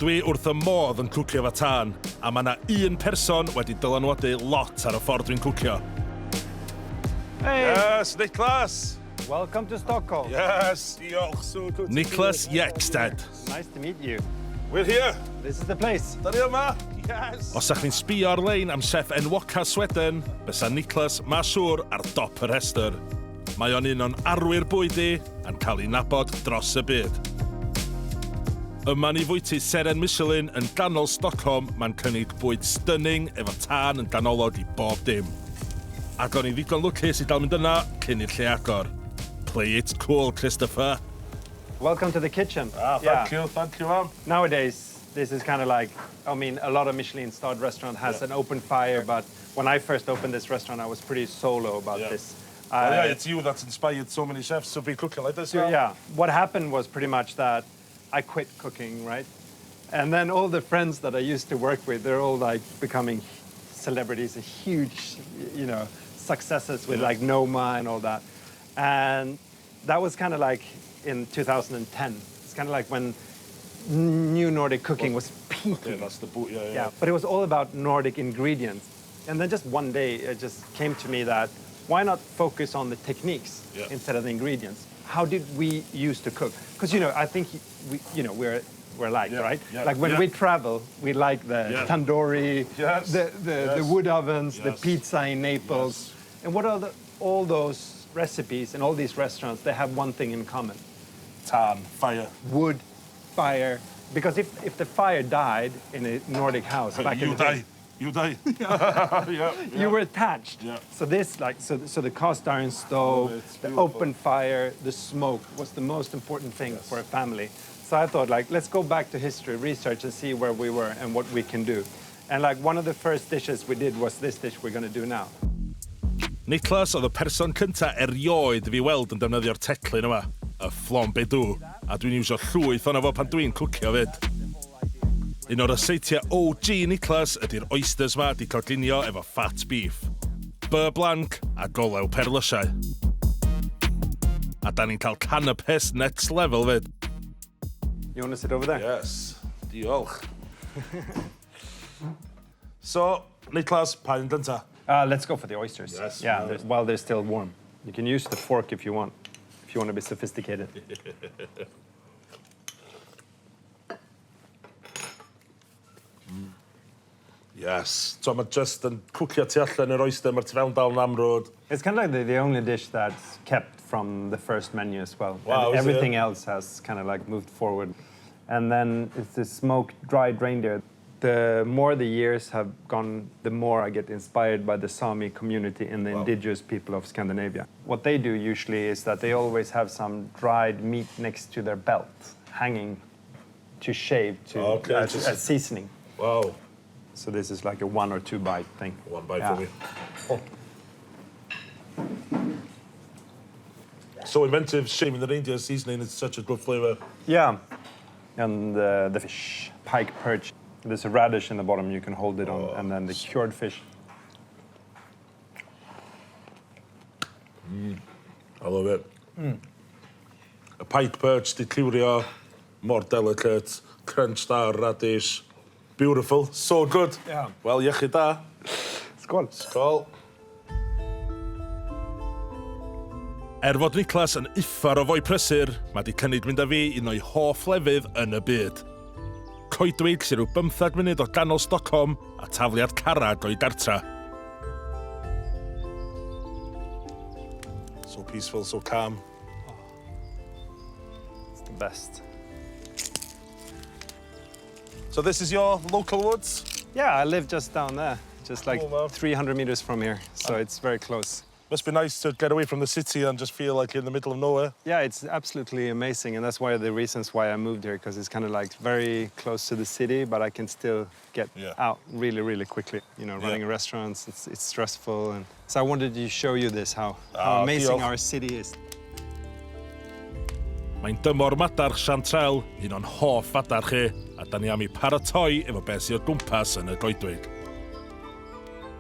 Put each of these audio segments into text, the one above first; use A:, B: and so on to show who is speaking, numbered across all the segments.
A: Dwi wrth y modd yn cwcio fo tân, a mae yna un person wedi dylanwadu lot ar y ffordd dwi'n cwcio.
B: Hey!
A: Yes, Niklas!
B: Welcome to Stockholm.
A: Yes, diolch, so good. Niklas Ekstedt.
B: Nice to meet you.
A: We're here.
B: This is the place.
A: Da ni yma. Yes. Os ydych chi'n sbio ar-lein am chef enwoca Sweden, bysa Niklas ma siŵr ar dop y rhestr. Mae o'n un o'n arwyr bwydi a'n cael ei nabod dros y byd. Yma ni fwyty seren Michelin yn ganol Stockholm, mae'n cynnig bwyd stunning efo tân yn ganolog i bob dim. Ac o'n i ddigon lwcus i dal mynd yna cyn i'r lle agor. Play it cool, Christopher.
B: Welcome to the kitchen.
A: Thank you, ma'am.
B: Nowadays, this is kind of like, I mean, a lot of Michelin-starred restaurant has an open fire, but when I first opened this restaurant, I was pretty solo about this.
A: It's you that's inspired so many chefs to be cooking like this.
B: Yeah, what happened was pretty much that I quit cooking, right? And then all the friends that I used to work with, they're all like becoming celebrities, huge, you know, successes with like Noma and all that. And that was kind of like in 2010. It's kind of like when new Nordic cooking was peaking.
A: Okay, that's the boot,
B: Yeah, but it was all about Nordic ingredients. And then just one day, it just came to me that why not focus on the techniques instead of the ingredients? How did we used to cook? Because, you know, I think we, you know, we're like, right?
A: Yeah.
B: Like when we travel, we like the tandoori, the wood ovens, the pizza in Naples. And what are all those recipes and all these restaurants, they have one thing in common.
A: Tan, fire.
B: Wood, fire. Because if the fire died in a Nordic house back in the day,
A: you die.
B: you were attached.
A: Yeah.
B: So this, like, so the cast iron stove, the open fire, the smoke was the most important thing for a family. So I thought, like, let's go back to history, research, and see where we were and what we can do. And like one of the first dishes we did was this dish we're going to do now.
A: Niklas oedd y person cynta erioed fi weld yn defnyddio'r teclyn yma, y flambe dŵ, a dwi'n iwsio llwyth o'na fo pan dwi'n cwcio fyd. Un o'r aseitiau OG Niklas ydy'r oysters ma di coginio efo fat beef, beurre blanc a golew perlysiau. A da ni'n cael canapes next level fyd.
B: You want to sit over there?
A: Yes, diolch. So, Niklas, pa yn dynta?
B: Let's go for the oysters.
A: Yes,
B: yeah, while they're still warm. You can use the fork if you want to be sophisticated.
A: Yes. So mae just yn cwcio tu allan yr oyster, mae'r tu fewn dal yn amrwd.
B: It's kind of like the only dish that's kept from the first menu as well.
A: Wow,
B: and everything else has kind of like moved forward. And then it's the smoked dried reindeer. The more the years have gone, the more I get inspired by the Sami community and the indigenous people of Scandinavia. What they do usually is that they always have some dried meat next to their belt, hanging to shave as seasoning.
A: Wow.
B: So this is like a 1 or 2 bite thing.
A: One bite for me. Oh. So inventive, shaving the reindeer seasoning is such a good flavour.
B: Yeah, and the fish, pike perch. There's a radish in the bottom you can hold it on, and then the cured fish.
A: I love it. A pike perch, di cliwrio, more delicate, crunched ar radish. Beautiful, so good.
B: Yeah.
A: Wel, iechyd da.
B: Skål.
A: Skål. Fod Niklas yn uffar o foi prysur, mae di cynnig mynd â fi un o'i hoff lefydd yn y byd. Coedwig sy'n rhyw 15 munud o ganol Stockholm a tafliad carrag o'i gartra. So peaceful, so calm.
B: It's the best.
A: So this is your local woods?
B: Yeah, I live just down there, just like 300 meters from here, so it's very close.
A: Must be nice to get away from the city and just feel like you're in the middle of nowhere.
B: Yeah, it's absolutely amazing, and that's why the reasons why I moved here, because it's kind of like very close to the city, but I can still get out really, really quickly. You know, running restaurants, it's stressful, and so I wanted to show you this, how amazing our city is.
A: Mae'n dymor madarch Chantrel, un o'n hoff fadarch chi, a da ni am I paratoi efo beth sy'n o gwmpas yn y goedwig.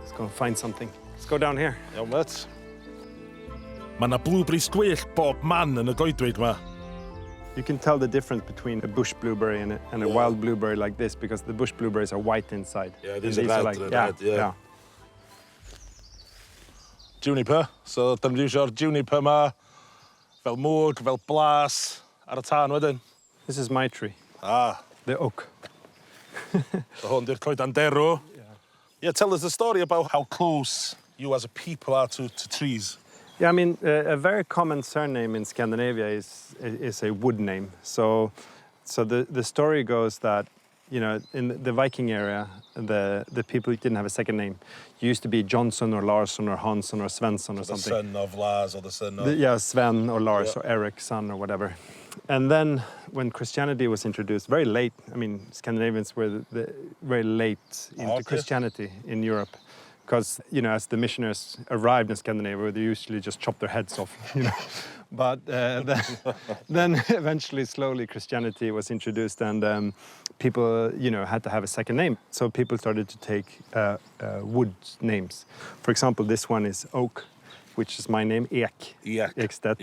B: Let's go find something. Let's go down here.
A: Iawn, let's. Mae yna blueberries gwyllt bob man yn y goedwig ma.
B: You can tell the difference between a bush blueberry and a wild blueberry like this, because the bush blueberries are white inside.
A: Yeah, these are red,
B: red,
A: yeah. Juniper, so dyma ni isio'r juniper ma, fel mwg, fel blas, ar y tân wedyn.
B: This is my tree.
A: Ah.
B: The oak.
A: So hwn di'r coedan derw. Yeah, tell us the story about how close you as a people are to trees.
B: Yeah, I mean, a very common surname in Scandinavia is a wood name. So the story goes that, you know, in the Viking area, the people didn't have a second name. You used to be Johnson or Larsson or Hansson or Svensson or something.
A: The son of Lars or the son of...
B: Yeah, Sven or Lars or Eric, son or whatever. And then when Christianity was introduced, very late, I mean, Scandinavians were very late into Christianity in Europe. Because, you know, as the missionaries arrived in Scandinavia, they usually just chopped their heads off, you know. But then eventually, slowly, Christianity was introduced, and people, you know, had to have a second name. So people started to take wood names. For example, this one is oak, which is my name, Ekstedt.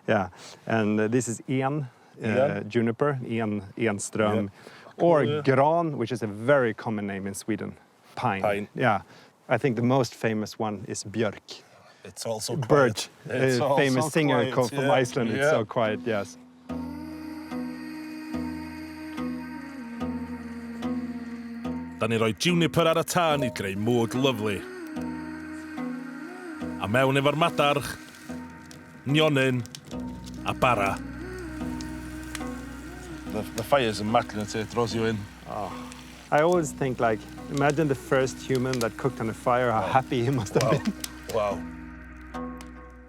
B: Yeah. And this is juniper, Enström. Or gran, which is a very common name in Sweden. Pine. Yeah. I think the most famous one is björk.
A: It's also quiet.
B: Birch,
A: It's
B: a famous singer
A: quiet,
B: called from Iceland. It's so quiet, yes.
A: Da ni roi juniper ar y tân I greu mwg lyflu. A mewn efo'r madarch, nionyn a bara. The fire's immaculate, it draws you in.
B: I always think, like, imagine the first human that cooked on a fire, how happy he must have been.
A: Wow.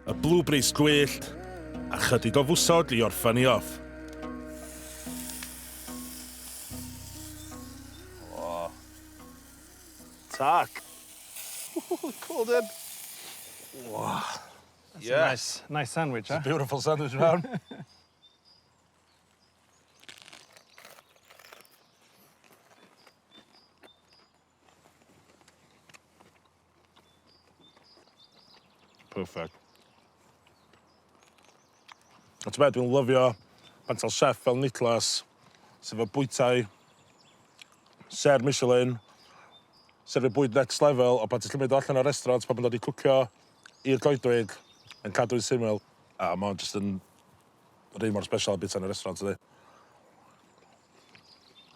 A: Y blueberries gwyllt a chydig o fwsod I orffan I off. Oh. Tac. Cold in. Wow.
B: That's a nice sandwich, huh?
A: Beautiful sandwich round. Perfect. A ti'n beth, dwi'n lyfio pantal chef fel Niklas, sef y bwytau, ser Michelin, ser y bwyd next level, o pan ti'n mynd allan o'r restaurant, pan mae'n dod I cwcio i'r goedwig, yn cadw'n syml. A mae'n just yn rhaid mor special bit yn y restaurant today.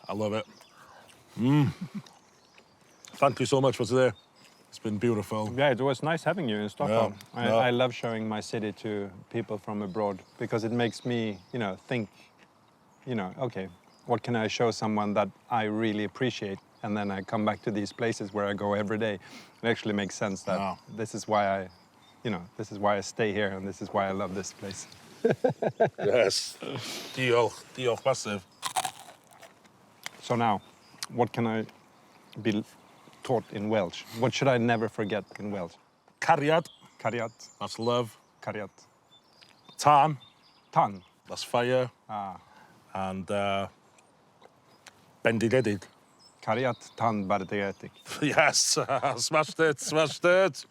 A: I love it. Thank you so much for today. It's been beautiful.
B: Yeah, it was nice having you in Stockholm. I love showing my city to people from abroad because it makes me, you know, think, you know, okay, what can I show someone that I really appreciate? And then I come back to these places where I go every day. It actually makes sense that this is why this is why I stay here and this is why I love this place.
A: Yes. Diolch massive.
B: So now, what can I be taught in Welsh? What should I never forget in Welsh?
A: Cariad.
B: Cariad.
A: That's love.
B: Cariad.
A: Tan.
B: Tan.
A: That's fire. And bendigedig.
B: Cariad tan bardigedig.
A: Yes. Smashed it.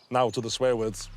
A: Now to the swear words.